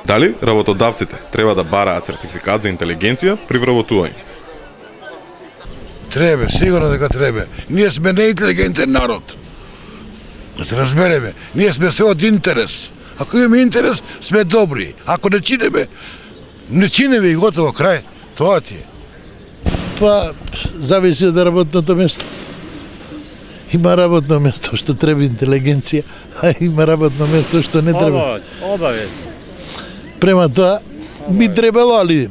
Дали работодавците треба да бараат сертификат за интелигенција при вработување? Треба, сигурно дека треба. Ние сме неинтелигентен народ. Да се разбереме, ние сме се од интерес. Ако имаме интерес, сме добри. Ако не чинеме и готово, крај. Тоа ти е. Па, зависи од работното место. Има работно место што треба интелигенција, а има работно место што не треба. Обавезно. Према тоа, би требало ли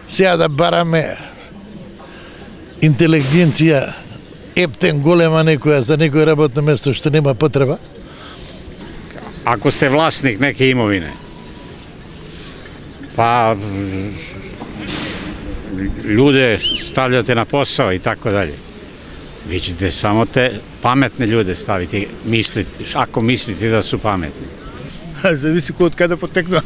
сега да бараме интелигенција ептен голема некоја за некој работно место што нема потреба? Ако сте власник неке имовине, па лjude ставljate na posao i tako dalje. Vi ćete samo te pametne ljude staviti, ako mislite da su pametni. Зависи кој од каде потекна.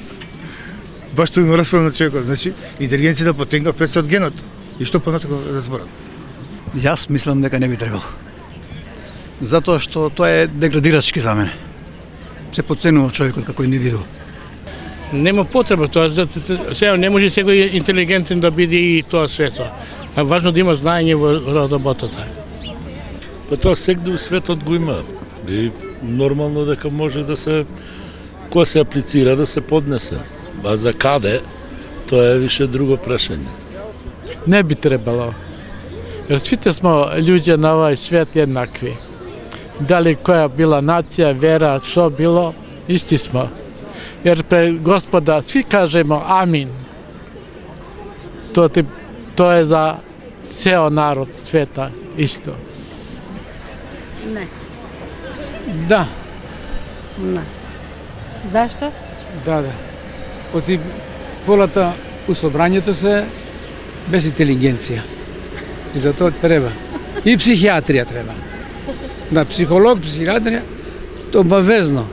Баш тоа го расправам на човекот. Значи, интелигенцијата потекна пред од генот. И што понатако разборам? Јас мислам дека не би требало. Затоа што тоа е деградирачки за мене. Се подценува човекот како индивиду. Нема потреба тоа, сега не може секој интелигентен да биде и тоа свето. А важно да има знаење во работата. Па тоа сегде у светот го има. И нормално дека може да се кој се аплицира да се поднесе. А за каде, тоа е више друго прашање. Не би требало. Jer svi smo ljudi na ovaj svijet jednakvi. Da li koja bila nacija, vera, što bilo, isti smo. Jer pre Gospoda svi kažemo amin. To je za ceo narod sveta isto. Ne. Da. Ne. Zašto? Да. Оти полата у собрањето се без интелигенција. И за тоа треба. И психијатрија треба. Да, психолог, психијатрија, обавезно.